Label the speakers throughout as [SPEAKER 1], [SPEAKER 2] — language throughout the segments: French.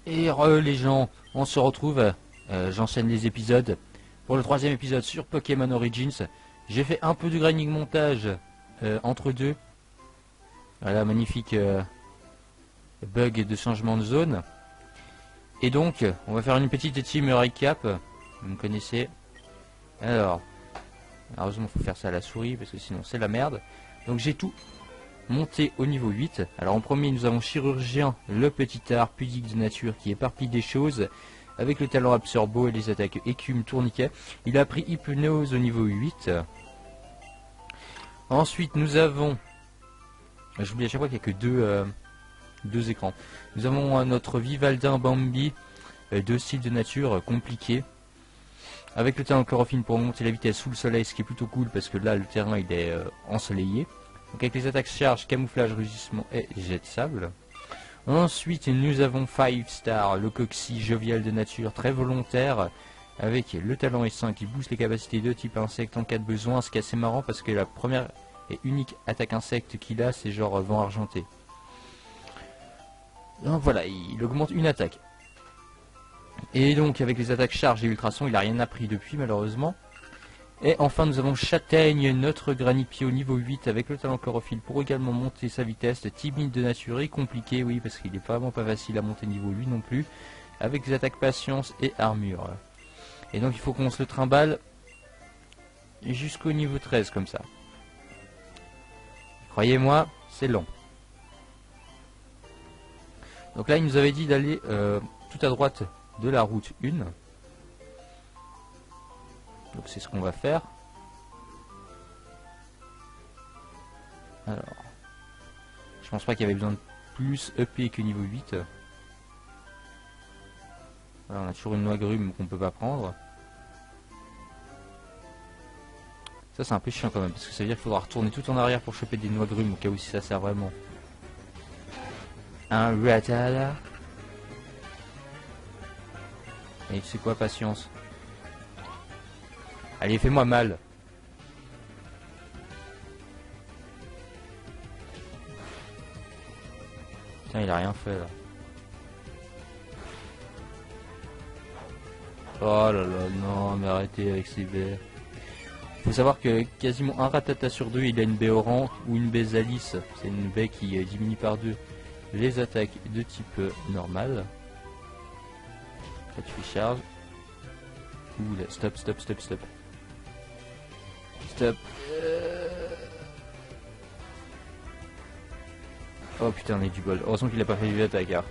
[SPEAKER 1] Et les gens, on se retrouve, j'enchaîne les épisodes pour le 3e épisode sur Pokémon Origins. J'ai fait un peu de grinding montage entre deux. Voilà, magnifique bug de changement de zone. Et donc, on va faire une petite team recap. Vous me connaissez. Alors, heureusement, il faut faire ça à la souris parce que sinon c'est la merde. Donc j'ai tout monté au niveau 8. Alors en premier, nous avons Chirurgien, le petit art pudique de nature qui éparpille des choses avec le talent Absorbo et les attaques écume tourniquet. Il a pris Hypnose au niveau 8. Ensuite, nous avons... J'oublie à chaque fois qu'il n'y a que deux écrans. Nous avons notre Vivaldin Bambi, 2 styles de nature compliqués. Avec le talent chlorophylle pour monter la vitesse sous le soleil, ce qui est plutôt cool parce que là le terrain il est ensoleillé. Donc avec les attaques charge, camouflage, rugissement et jet de sable. Ensuite nous avons 5 Star, le Coxy jovial de nature très volontaire. Avec le talent S1 qui booste les capacités de type insecte en cas de besoin. Ce qui est assez marrant parce que la première et unique attaque insecte qu'il a c'est genre vent argenté. Donc voilà, il augmente une attaque. Et donc avec les attaques charge et ultrason, il n'a rien appris depuis malheureusement. Et enfin nous avons Châtaigne, notre Granipié au niveau 8 avec le talent chlorophylle pour également monter sa vitesse. Timide de nature et compliqué, oui, parce qu'il est vraiment pas facile à monter niveau lui non plus. Avec les attaques patience et armure. Et donc il faut qu'on se le trimballe jusqu'au niveau 13 comme ça. Croyez-moi, c'est long. Donc là il nous avait dit d'aller tout à droite de la route 1. Donc c'est ce qu'on va faire. Alors, je pense pas qu'il y avait besoin de plus EP que niveau 8. Voilà, on a toujours une noix grume qu'on peut pas prendre. Ça c'est un peu chiant quand même, parce que ça veut dire qu'il faudra retourner tout en arrière pour choper des noix grumes au cas où si ça sert vraiment. Un Rattata. Et tu sais quoi, patience. Allez, fais-moi mal. Putain, il a rien fait là. Oh là là, non, mais arrêtez avec ces baies. Faut savoir que quasiment un Rattata sur 2, il a une baie orange ou une baie Zalis. C'est une baie qui diminue par 2 les attaques de type normal. Là tu fais charge. Ouh là, stop. Stop. Oh putain, on est du bol. Heureusement qu'il a pas fait du attaque. Hein.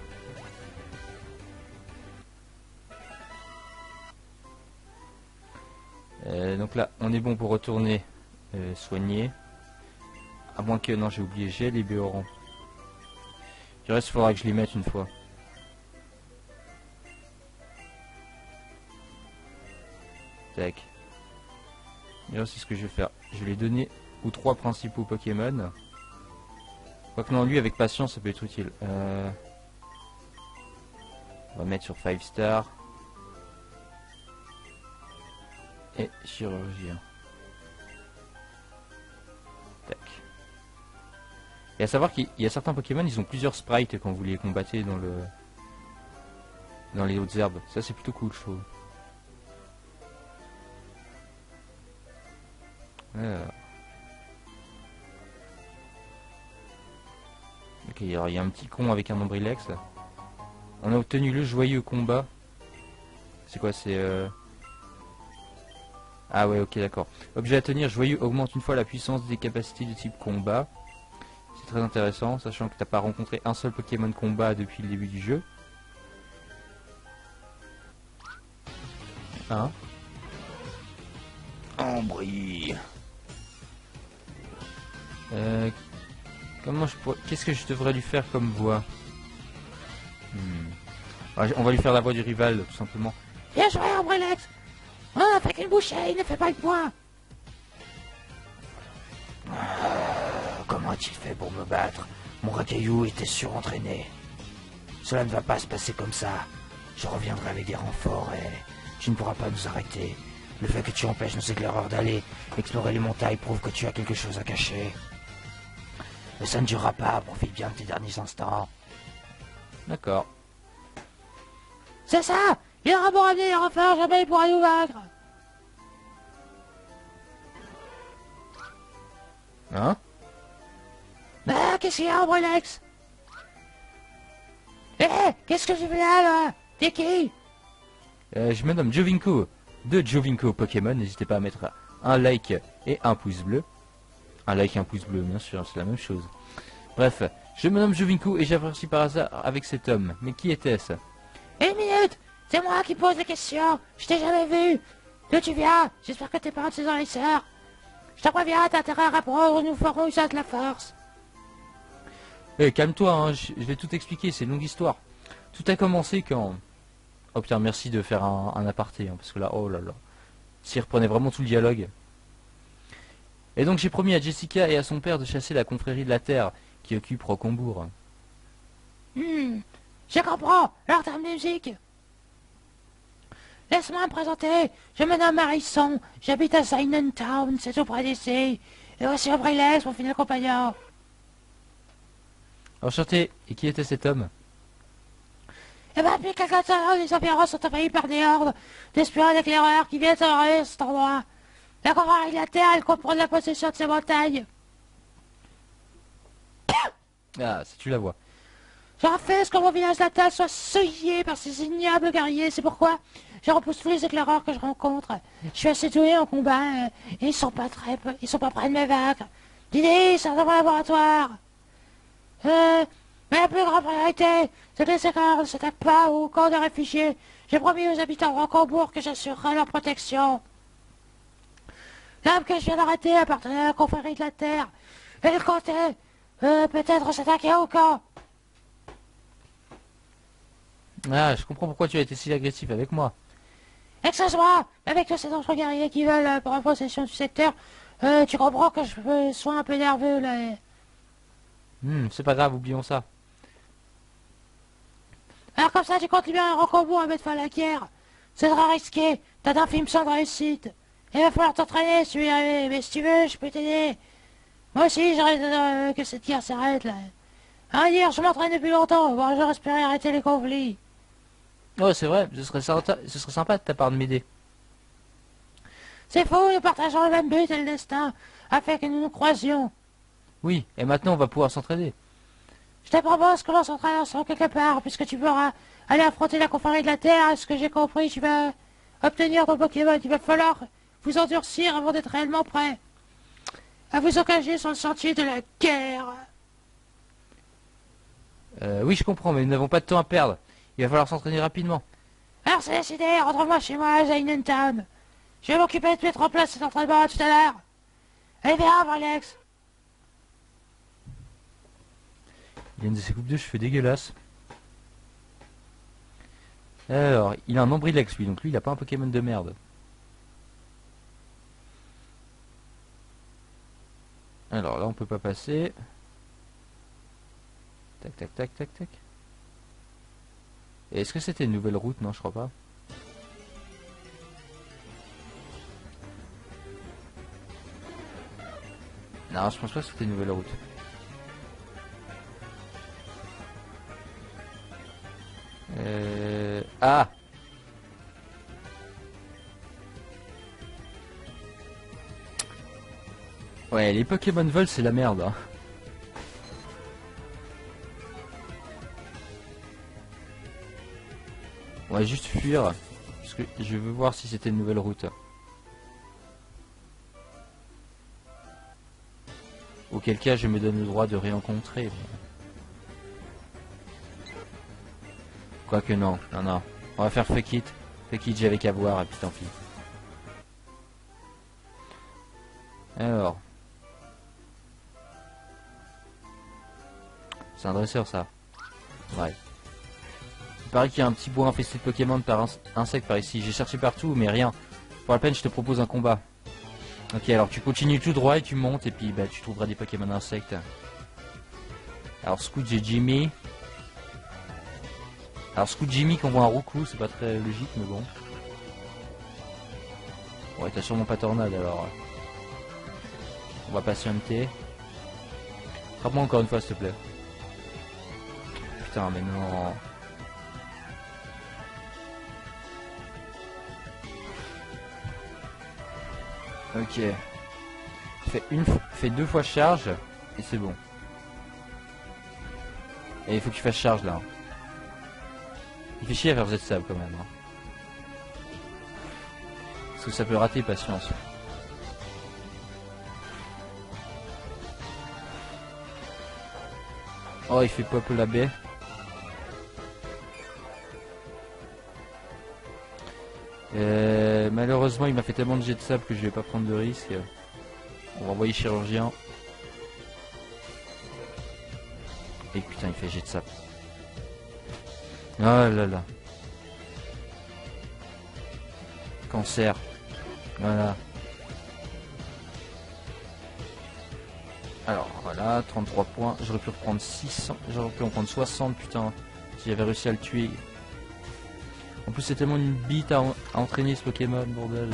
[SPEAKER 1] Donc là, on est bon pour retourner soigner. À moins que, non, j'ai oublié, j'ai les béorans. Du reste, il faudra que je les mette une fois. Tac. Et là, c'est ce que je vais faire. Je vais les donner aux 3 principaux Pokémon. Quoique non, lui, avec patience, ça peut être utile. On va mettre sur 5 Star. Et chirurgien. Tac. Et à savoir qu'il y a certains Pokémon, ils ont plusieurs sprites quand vous les combattez dans les hautes herbes. Ça c'est plutôt cool, je trouve. Voilà. Ok, alors il y a un petit con avec un nombrilex. On a obtenu le joyeux combat. C'est quoi, c'est Ah ouais, ok, d'accord. Objet à tenir, joyeux augmente une fois la puissance des capacités de type combat. C'est très intéressant, sachant que t'as pas rencontré un seul Pokémon combat depuis le début du jeu. Hein? Ambry. Comment je pourrais... Qu'est-ce que je devrais lui faire comme voix? On va lui faire la voix du rival, tout simplement. Bien joué, Ambrylex! Ah, fait qu'une bouchée, il ne fait pas le poids! Comment a-t-il fait pour me battre? Mon racaillou était surentraîné. Cela ne va pas se passer comme ça.
[SPEAKER 2] Je reviendrai avec des renforts et tu ne pourras pas nous arrêter. Le fait que tu empêches nos éclaireurs d'aller explorer les montagnes prouve que tu as quelque chose à cacher. Mais ça ne durera pas, profite bien de tes derniers instants.
[SPEAKER 1] D'accord.
[SPEAKER 3] C'est ça! Il aura beau ramener les renforts, jamais il pourra nous vaincre!
[SPEAKER 1] Hein?
[SPEAKER 3] Ah, qu'est-ce qu'il y a, Brelex? Eh, qu'est-ce que tu fais là? T'es qui?
[SPEAKER 1] Je me nomme Jovinko, de Jovinko Pokémon. N'hésitez pas à mettre un like et un pouce bleu. Un like et un pouce bleu, bien sûr, c'est la même chose. Bref, je me nomme Jovinko et j'apprécie par hasard avec cet homme. Mais qui était-ce?
[SPEAKER 3] Une minute! C'est moi qui pose les questions! Je t'ai jamais vu! D'où tu viens? J'espère que tes parents te sont dans les sœurs! Je te préviens, t'as intérêt à répondre, nous ferons usage de la force!
[SPEAKER 1] Calme-toi, hein, je vais tout expliquer, c'est une longue histoire. Tout a commencé quand... Oh putain, merci de faire un aparté, hein, parce que là, oh là là. S'il reprenait vraiment tout le dialogue. Et donc j'ai promis à Jessica et à son père de chasser la confrérie de la Terre, qui occupe Rocambourg.
[SPEAKER 3] Je comprends, alors t'as de musique! Laisse-moi me présenter, je me nomme Harrison, j'habite à Seinen Town, c'est tout près d'ici. Et voici Brelex, mon fidèle compagnon.
[SPEAKER 1] Enchanté, et qui était cet homme?
[SPEAKER 3] Et ben depuis quelques temps, les environs sont envahis par des hordes d'espions et d'éclaireurs qui viennent terroriser cet endroit. La confrérie de la Terre, elle comprend la possession de ces montagnes.
[SPEAKER 1] Ah, si tu la vois.
[SPEAKER 3] J'ai fait ce que mon village natal soit souillé par ces ignobles guerriers, c'est pourquoi je repousse tous les éclaireurs que je rencontre. Je suis assez doué en combat, et ils sont pas près de me vaincre. L'idée, c'est dans mon laboratoire. Mais la plus grande priorité, c'est que les éclaireurs ne s'attaquent pas au camp de réfugiés. J'ai promis aux habitants de Rocambourg que j'assurerai leur protection. L'homme que je viens d'arrêter appartenait à la confrérie de la Terre. Et il comptait peut-être s'attaquer au camp.
[SPEAKER 1] Ah, je comprends pourquoi tu as été si agressif avec moi.
[SPEAKER 3] Excuse-moi, avec tous ces dangereux guerriers qui veulent prendre possession du secteur, tu comprends que je sois un peu nerveux là.
[SPEAKER 1] C'est pas grave, oublions ça.
[SPEAKER 3] Alors comme ça, tu comptes libérer Rocambourg à mettre fin à la guerre. C'est très risqué, t'as d'infimes chances de réussite. Il va falloir t'entraîner si tu veux y arriver, mais si tu veux, je peux t'aider. Moi aussi, j'arrête que cette guerre s'arrête là. À dire, je m'entraîne depuis longtemps, bon, j'aurais espéré arrêter les conflits.
[SPEAKER 1] Oh, c'est vrai, ce serait sympa de ta part de m'aider.
[SPEAKER 3] C'est faux, nous partageons le même but et le destin, afin que nous nous croisions.
[SPEAKER 1] Oui, et maintenant on va pouvoir s'entraider.
[SPEAKER 3] Je te propose que l'on s'entraîne ensemble quelque part, puisque tu pourras aller affronter la confrérie de la Terre. À ce que j'ai compris, tu vas obtenir ton Pokémon. Il va falloir vous endurcir avant d'être réellement prêt à vous engager sur le sentier de la guerre.
[SPEAKER 1] Oui, je comprends, mais nous n'avons pas de temps à perdre. Il va falloir s'entraîner rapidement.
[SPEAKER 3] Alors c'est décidé, rentre-moi chez moi à Seinen Town. Je vais m'occuper de mettre en place cet entraînement tout à l'heure. Allez, viens, Alex.
[SPEAKER 1] Il a une de ses coupes de cheveux dégueulasses. Alors, il a un nombrilex lui, donc lui il a pas un Pokémon de merde. Alors là on peut pas passer. Tac tac tac tac tac. Et est-ce que c'était une nouvelle route? Non, je crois pas. Non, je pense pas que c'était une nouvelle route. Ah! Ouais, les Pokémon vol c'est la merde. Hein. On va juste fuir. Parce que je veux voir si c'était une nouvelle route. Auquel cas je me donne le droit de réencontrer. Quoique non, non, non. On va faire fuck it. Fuck it, j'avais qu'à voir et puis tant pis. Alors. C'est un dresseur ça. Ouais. Il paraît qu'il y a un petit bois infesté de Pokémon par insectes par ici. J'ai cherché partout mais rien. Pour la peine je te propose un combat. Ok, alors tu continues tout droit et tu montes et puis bah, tu trouveras des Pokémon insectes. Alors Scoot, j'ai Jimmy. Alors ce coup de Jimmy qu'on voit un Roku, c'est pas très logique, mais bon. Ouais, t'as sûrement pas tornade alors. On va patienter. Frappe-moi encore une fois s'il te plaît. Putain mais non. Ok. Fais 2 fois charge et c'est bon. Et il faut que tu fasses charge là. Il fait chier à faire Z sable quand même. Hein. Parce que ça peut rater patience. Oh il fait pop la baie. Malheureusement il m'a fait tellement de jet de sable que je vais pas prendre de risque. On va envoyer chirurgien. Et putain il fait jet de sable. Oh là là. Cancer. Voilà. Alors voilà, 33 points. J'aurais pu reprendre 600. J'aurais pu en prendre 60 putain. Si j'avais réussi à le tuer. En plus c'est tellement une bite à entraîner ce Pokémon, bordel.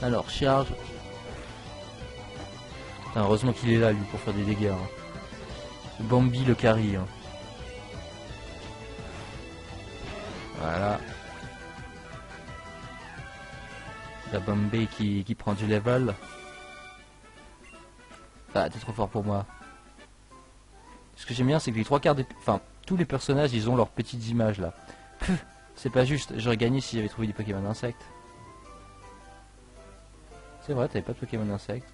[SPEAKER 1] Alors charge. Putain, heureusement qu'il est là lui pour faire des dégâts. Hein. Bambi le carry. Hein. Voilà. La Bambi qui prend du level. Ah t'es trop fort pour moi. Ce que j'aime bien c'est que les 3/4 des... Enfin tous les personnages ils ont leurs petites images là. C'est pas juste, j'aurais gagné si j'avais trouvé des Pokémon d'insectes. C'est vrai, t'avais pas de Pokémon d'insectes.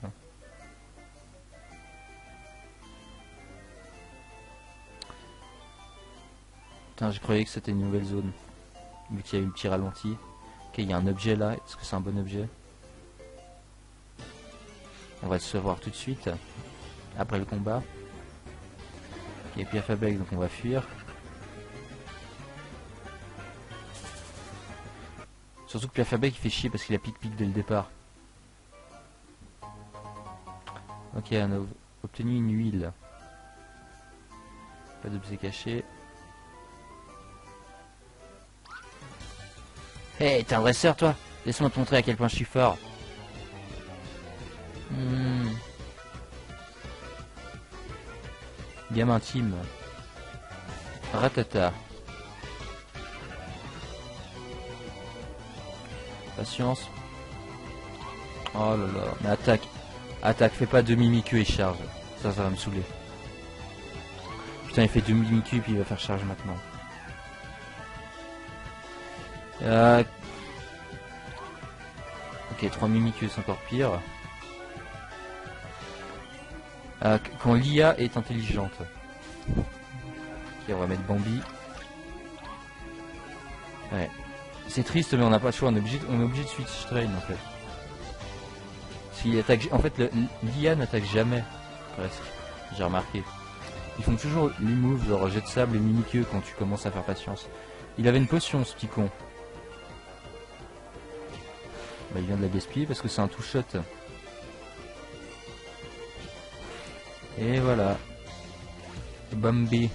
[SPEAKER 1] Putain, je croyais que c'était une nouvelle zone. Vu qu'il y a eu le petit ralenti. Ok, il y a un objet là. Est-ce que c'est un bon objet? On va le savoir tout de suite. Après le combat. Ok, puis Alphabex, donc on va fuir. Surtout que Alphabex il fait chier parce qu'il a pic-pic dès le départ. Ok, on a obtenu une huile. Pas d'objet caché. Hey, t'es un dresseur toi? Laisse-moi te montrer à quel point je suis fort. Gamin team. Ratata. Patience. Oh là là. Mais attaque. Attaque, fais pas demi-mi-queue et charge. Ça va me saouler. Putain, il fait demi-mi-queue puis il va faire charge maintenant. Ok, 3 Mimikyu c'est encore pire. Quand l'IA est intelligente. Ok, on va mettre Bambi. Ouais. C'est triste mais on n'a pas le choix, on est obligé de switch train en fait. S'il attaque, en fait l'IA n'attaque jamais, presque. J'ai remarqué. Ils font toujours les moves, genre jet de sable et Mimikyu quand tu commences à faire patience. Il avait une potion ce petit con. Bah, il vient de la gaspiller parce que c'est un two-shot. Et voilà. Bambi.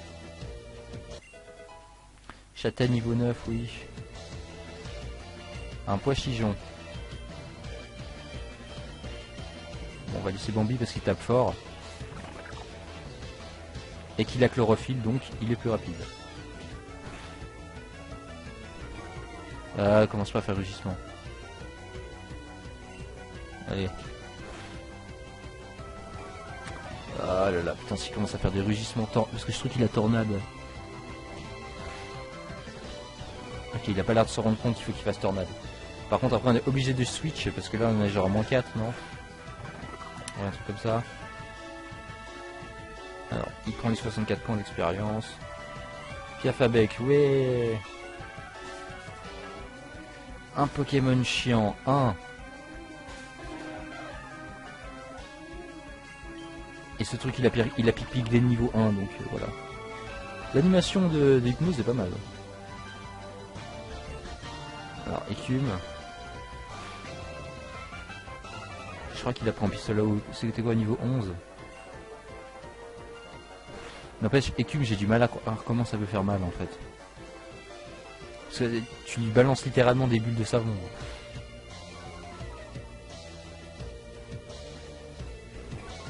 [SPEAKER 1] Chata niveau 9, oui. Un pois-chigeon. Bon, on va laisser Bambi parce qu'il tape fort. Et qu'il a chlorophylle, donc il est plus rapide. Commence pas à faire rugissement. Allez. Ah là là, putain, s'il commence à faire des rugissements, parce que je trouve qu'il a tornade. Ok, il a pas l'air de se rendre compte qu'il faut qu'il fasse tornade. Par contre, après, on est obligé de switch, parce que là, on est genre à moins 4, non? Ouais, un truc comme ça. Alors, il prend les 64 points d'expérience. Piafabec, ouais. Un Pokémon chiant, 1. Et ce truc, il a pic-pic dès le niveau 1, donc voilà. L'animation de Hypnose est pas mal. Alors, écume. Je crois qu'il a pris un pistolet au... C'était quoi, niveau 11? N'empêche, écume, j'ai du mal à croire comment ça peut faire mal en fait. Parce que tu lui balances littéralement des bulles de savon.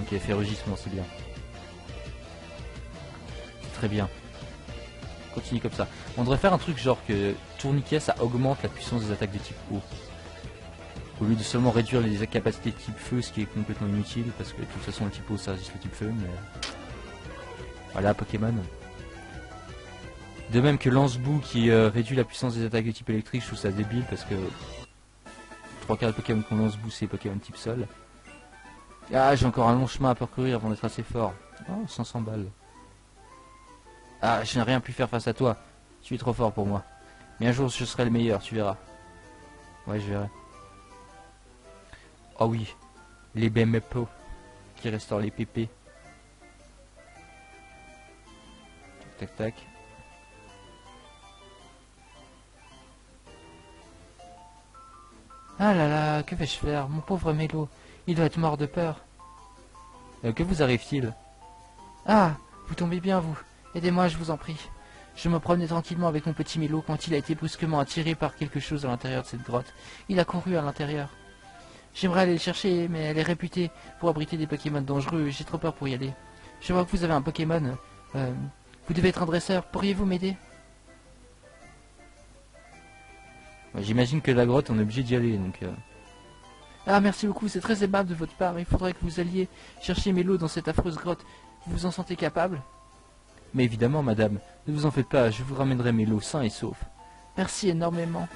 [SPEAKER 1] Ok, Ferrugissement, c'est bien. C'est très bien. Continue comme ça. On devrait faire un truc genre que tourniquet, ça augmente la puissance des attaques de type eau. Au lieu de seulement réduire les capacités de type feu, ce qui est complètement inutile, parce que de toute façon le type eau ça résiste le type feu, mais... Voilà, Pokémon. De même que Lance-Boue qui réduit la puissance des attaques de type électrique, je trouve ça débile, parce que... 3/4 de Pokémon qu'on Lance-Boue, c'est Pokémon type sol. Ah, j'ai encore un long chemin à parcourir avant d'être assez fort. Oh, 500 balles. Ah, je n'ai rien pu faire face à toi. Tu es trop fort pour moi. Mais un jour, je serai le meilleur, tu verras. Ouais, je verrai. Oh oui, les BMPO qui restaurent les PP. Tac, tac.
[SPEAKER 3] Ah là là, que vais-je faire? Mon pauvre Mélo, il doit être mort de peur.
[SPEAKER 1] Que vous arrive-t-il?
[SPEAKER 3] Ah, vous tombez bien, vous. Aidez-moi, je vous en prie. Je me promenais tranquillement avec mon petit Mélo quand il a été brusquement attiré par quelque chose à l'intérieur de cette grotte. Il a couru à l'intérieur. J'aimerais aller le chercher, mais elle est réputée pour abriter des Pokémon dangereux. J'ai trop peur pour y aller. Je vois que vous avez un Pokémon. Vous devez être un dresseur. Pourriez-vous m'aider?
[SPEAKER 1] J'imagine que la grotte, on est obligé d'y aller, donc...
[SPEAKER 3] Ah, merci beaucoup, c'est très aimable de votre part. Il faudrait que vous alliez chercher Mélo dans cette affreuse grotte. Vous vous en sentez capable?
[SPEAKER 1] Mais évidemment, madame, ne vous en faites pas, je vous ramènerai Mélo sain et sauf.
[SPEAKER 3] Merci énormément.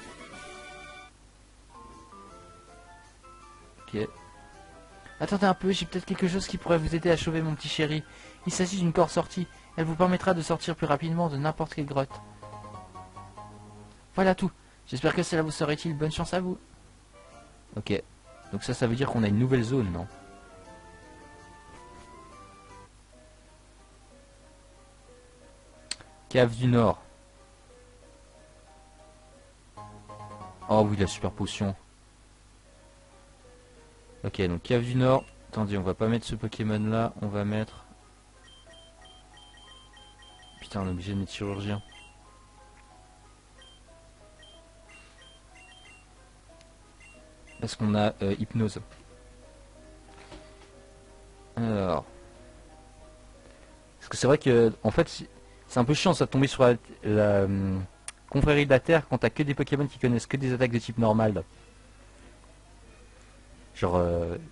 [SPEAKER 1] Ok.
[SPEAKER 3] Attendez un peu, j'ai peut-être quelque chose qui pourrait vous aider à sauver mon petit chéri. Il s'agit d'une corde sortie. Elle vous permettra de sortir plus rapidement de n'importe quelle grotte. Voilà tout. J'espère que cela vous sera utile. Bonne chance à vous.
[SPEAKER 1] Ok. Donc ça veut dire qu'on a une nouvelle zone, non? Cave du Nord. Oh oui, la super potion. Ok, donc Cave du Nord. Attendez, on va pas mettre ce Pokémon là. On va mettre... Putain, on est obligé de mettre chirurgien. Parce qu'on a hypnose. Alors... Parce que c'est vrai que, en fait, c'est un peu chiant ça de tomber sur la confrérie de la Terre quand t'as que des Pokémon qui connaissent que des attaques de type normal. Genre,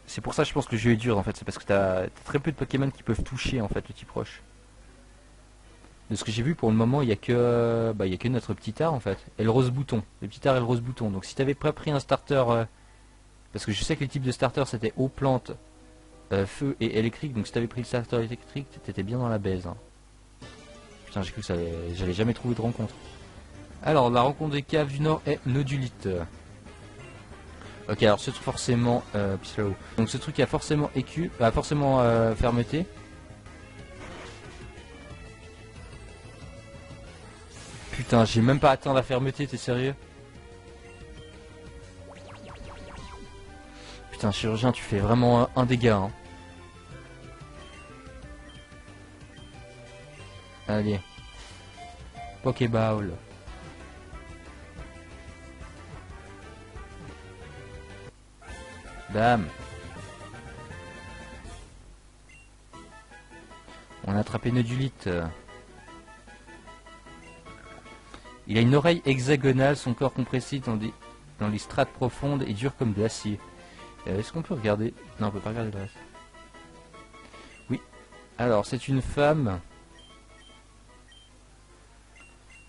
[SPEAKER 1] c'est pour ça je pense que le jeu est dur en fait, c'est parce que t'as très peu de Pokémon qui peuvent toucher en fait le type roche. De ce que j'ai vu pour le moment, il y a que notre petit art en fait, et le rose bouton, le petit art et le rose bouton. Donc si t'avais pas pris un starter, parce que je sais que les types de starter c'était eau, plante, feu et électrique, donc si t'avais pris le starter électrique, t'étais bien dans la baise. Hein. Putain, j'ai cru que j'allais jamais trouver de rencontre. Alors, la rencontre des caves du Nord est Nodulite. Ok, alors ce truc forcément... donc ce truc a forcément fermeté. Putain, j'ai même pas atteint la fermeté, t'es sérieux? Putain, chirurgien, tu fais vraiment un dégât, hein. Allez. Pokéball. Bam. On a attrapé Nodulite. Il a une oreille hexagonale, son corps compressé dans les strates profondes et dur comme de l'acier. Est-ce qu'on peut regarder? Non, on peut pas regarder le reste. Oui. Alors, c'est une femme.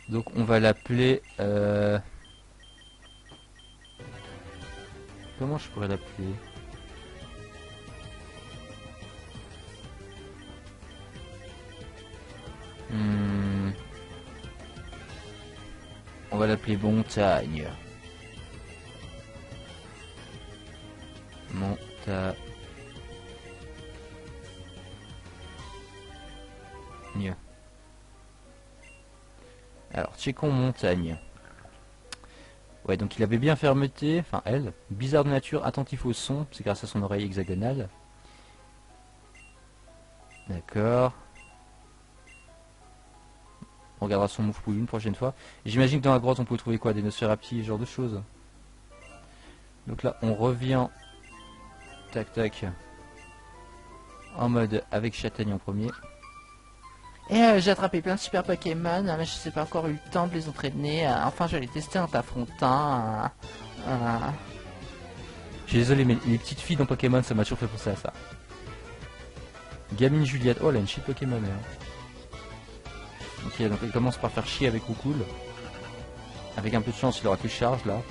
[SPEAKER 1] Donc, on va l'appeler... Comment je pourrais l'appeler? On va l'appeler Montagne. Montagne. Alors, checkons Montagne. Ouais, donc il avait bien fermeté, enfin elle, bizarre de nature, attentif au son, c'est grâce à son oreille hexagonale. D'accord. On regardera son move pool une prochaine fois. J'imagine que dans la grotte on peut trouver quoi? Des Nosferapti, ce genre de choses. Donc là on revient. Tac tac. En mode avec Châtaigne en premier. Et j'ai attrapé plein de super Pokémon, mais je sais pas encore eu le temps de les entraîner. Enfin je vais les tester en t'affrontant. Je suis désolé mais les petites filles dans Pokémon ça m'a toujours fait penser à ça. Gamine Juliette. Oh elle a une shit Pokémon hein. Ok donc il commence par faire chier avec Roucoule. Avec un peu de chance il aura que charge là.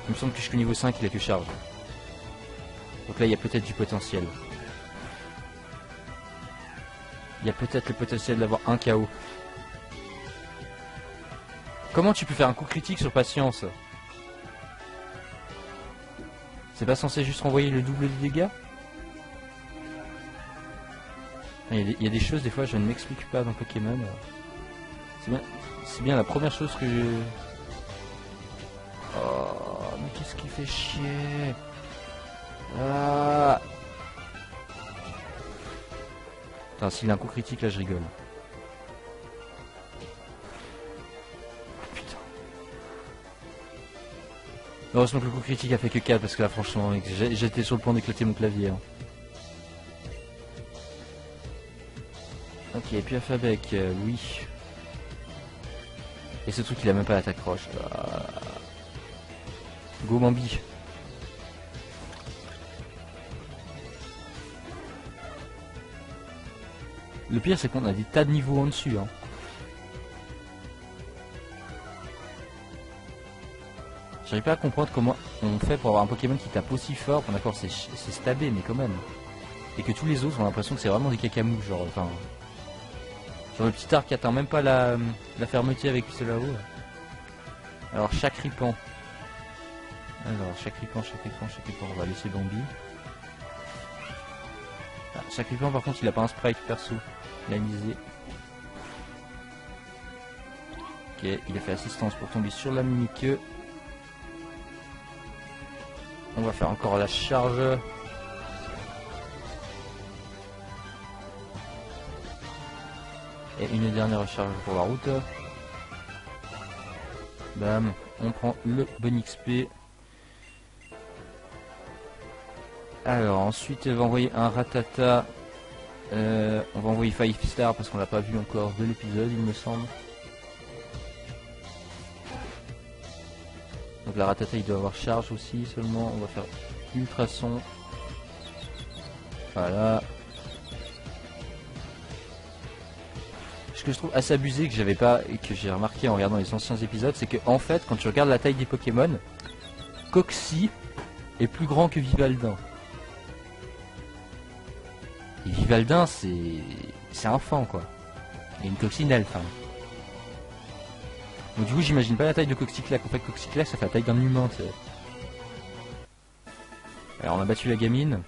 [SPEAKER 1] Il me semble que jusqu'au niveau 5 il a que charge. Donc là il y a peut-être du potentiel. Il y a peut-être le potentiel d'avoir un KO. Comment tu peux faire un coup critique sur patience? C'est pas censé juste renvoyer le double de dégâts? Il y a des choses des fois je ne m'explique pas dans Pokémon. C'est bien la première chose que je... Oh mais qu'est-ce qui fait chier? Putain, s'il a un coup critique là je rigole. Putain. Heureusement que le coup critique a fait que 4 parce que là franchement j'étais sur le point d'éclater mon clavier hein. Ok, et puis Alphabec, oui. Et ce truc il a même pas l'attaque roche. Go Bambi. Le pire c'est qu'on a des tas de niveaux en dessus hein. J'arrive pas à comprendre comment on fait pour avoir un Pokémon qui tape aussi fort. Bon d'accord c'est stabé mais quand même. Et que tous les autres ont l'impression que c'est vraiment des cacamous genre enfin. Genre le petit arc qui attend même pas la fermeté avec ce là-haut. Alors chaque ripan. Chaque ripan, on va laisser Bambi. Chaque ripan par contre il a pas un sprite perso. Il a misé. Ok, il a fait assistance pour tomber sur la mini-queue. On va faire encore la charge. Et une dernière charge pour la route. Bam, on prend le bon XP. Alors ensuite on va envoyer un Ratata. On va envoyer 5 Star parce qu'on l'a pas vu encore de l'épisode il me semble. Donc la Ratata il doit avoir charge aussi seulement. On va faire ultrason. Voilà. Ce que je trouve assez abusé que j'avais pas et que j'ai remarqué en regardant les anciens épisodes, c'est que en fait quand tu regardes la taille des Pokémon, Coxy est plus grand que Vivaldin. Et Vivaldin c'est un fan quoi. Et une coccinelle enfin. Donc du coup j'imagine pas la taille de Coxyclac. En fait Coxyclac ça fait la taille d'un humain tu sais. Alors on a battu la gamine.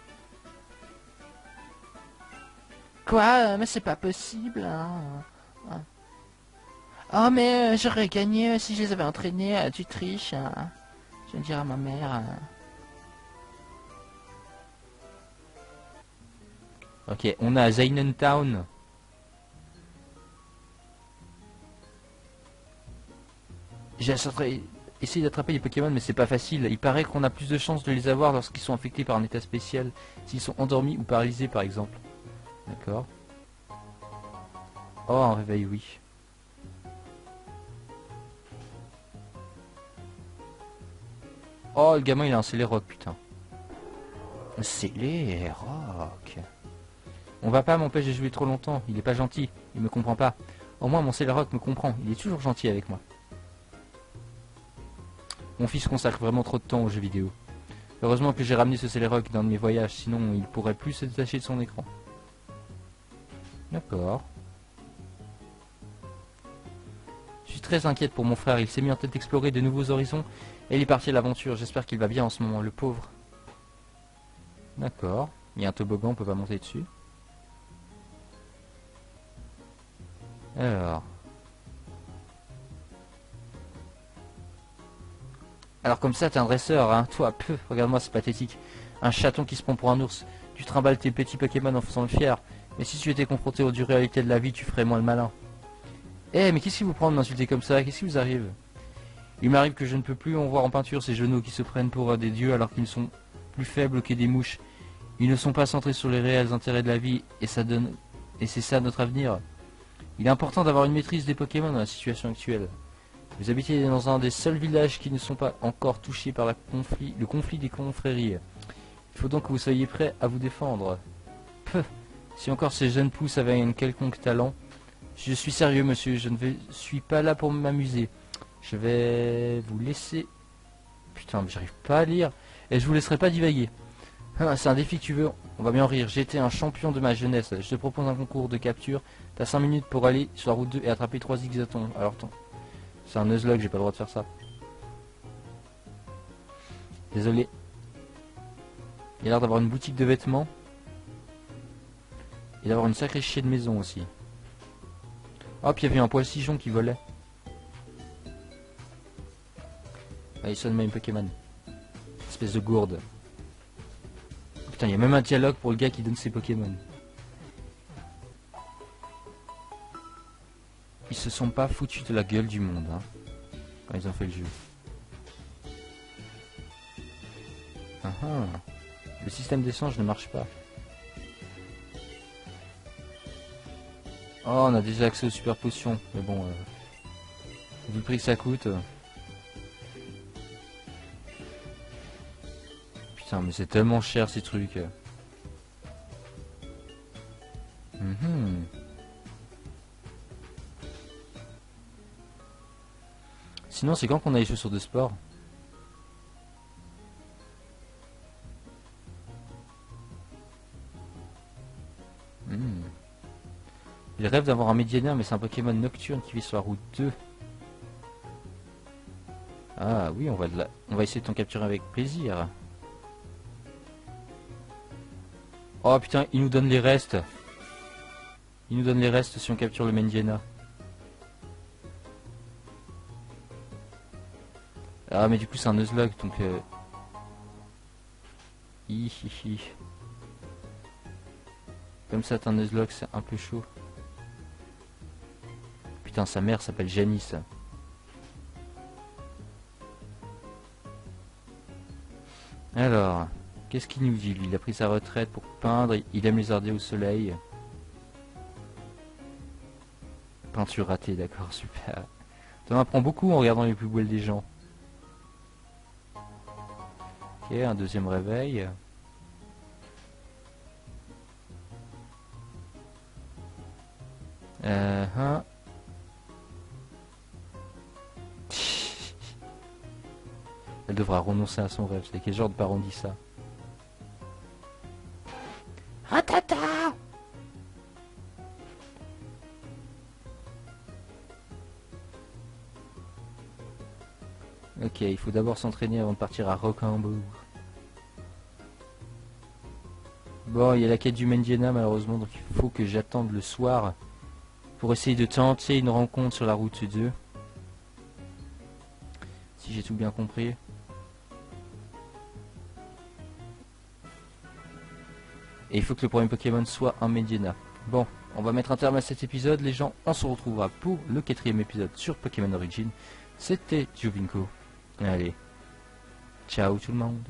[SPEAKER 1] Quoi? Mais c'est pas possible hein. Oh mais j'aurais gagné si je les avais entraînés, tu triches hein. Je vais dire à ma mère. Ok, on a Zainen Town. J'ai essayé d'attraper les Pokémon mais c'est pas facile. Il paraît qu'on a plus de chances de les avoir lorsqu'ils sont affectés par un état spécial. S'ils sont endormis ou paralysés par exemple. D'accord. Oh un réveil oui. Oh le gamin il a un Céléroc putain. Céléroc. On va pas m'empêcher de jouer trop longtemps, il est pas gentil, il me comprend pas. Au moins mon Céléroc me comprend, il est toujours gentil avec moi. Mon fils consacre vraiment trop de temps aux jeux vidéo. Heureusement que j'ai ramené ce Céléroc dans mes voyages, sinon il pourrait plus se détacher de son écran. D'accord. Je suis très inquiète pour mon frère, il s'est mis en tête d'explorer de nouveaux horizons et il est parti à l'aventure. J'espère qu'il va bien en ce moment, le pauvre. D'accord. Il y a un toboggan, on peut pas monter dessus. Alors comme ça t'es un dresseur hein, toi peu, regarde-moi c'est pathétique. Un chaton qui se prend pour un ours. Tu trimbales tes petits Pokémon en faisant le fier. Mais si tu étais confronté aux dures réalités de la vie, tu ferais moins le malin. Eh, mais qu'est-ce qui vous prend de m'insulter comme ça? Qu'est-ce qui vous arrive? Il m'arrive que je ne peux plus en voir en peinture ces genoux qui se prennent pour des dieux alors qu'ils sont plus faibles que des mouches. Ils ne sont pas centrés sur les réels intérêts de la vie et c'est ça notre avenir. Il est important d'avoir une maîtrise des Pokémon dans la situation actuelle. Vous habitez dans un des seuls villages qui ne sont pas encore touchés par le conflit des confréries. Il faut donc que vous soyez prêts à vous défendre. Peuh, si encore ces jeunes pousses avaient un quelconque talent. Je suis sérieux, monsieur, je ne suis pas là pour m'amuser. Je vais vous laisser... Putain, mais j'arrive pas à lire. Et je vous laisserai pas divaguer. Ah, c'est un défi que tu veux, on va bien en rire. J'étais un champion de ma jeunesse. Je te propose un concours de capture. T'as 5 minutes pour aller sur la route 2 et attraper 3 Zigzatons. Alors, attends. C'est un Nuzlocke, j'ai pas le droit de faire ça. Désolé. Il a l'air d'avoir une boutique de vêtements. Et d'avoir une sacrée chier de maison aussi. Hop, il y avait un poil-cigeon qui volait. Ah, il sonne même Pokémon. Espèce de gourde. Putain, il y a même un dialogue pour le gars qui donne ses Pokémon. Ils se sont pas foutus de la gueule du monde, hein, quand ils ont fait le jeu. Le système d'échange ne marche pas. Oh, on a déjà accès aux super potions. Mais bon, vu le prix que ça coûte... Putain, mais c'est tellement cher ces trucs. Sinon, c'est quand qu'on a les chaussures de sport? Il rêve d'avoir un Médiana, mais c'est un Pokémon nocturne qui vit sur la route 2. Ah oui, on va essayer de t'en capturer avec plaisir. Oh putain, il nous donne les restes. Il nous donne les restes si on capture le Médiana. Ah mais du coup c'est un Nuzlocke donc... Comme ça t'as un Nuzlocke, c'est un peu chaud. Putain, sa mère s'appelle Janice. Alors, qu'est-ce qu'il nous dit lui? Il a pris sa retraite pour peindre, il aime les ardés au soleil. Peinture ratée, d'accord, super. T'en apprends beaucoup en regardant les plus belles des gens. Ok, un deuxième réveil. Elle devra renoncer à son rêve. C'est quel genre de parent dit ça?
[SPEAKER 3] Ratata.
[SPEAKER 1] Ok, il faut d'abord s'entraîner avant de partir à Rocambourg. Bon, il y a la quête du Mendiana malheureusement, donc il faut que j'attende le soir pour essayer de tenter une rencontre sur la route 2. Si j'ai tout bien compris. Et il faut que le premier Pokémon soit un Mediana. Bon, on va mettre un terme à cet épisode, les gens. On se retrouvera pour le 4e épisode sur Pokémon Origin. C'était Jovinko. Allez, ciao tout le monde.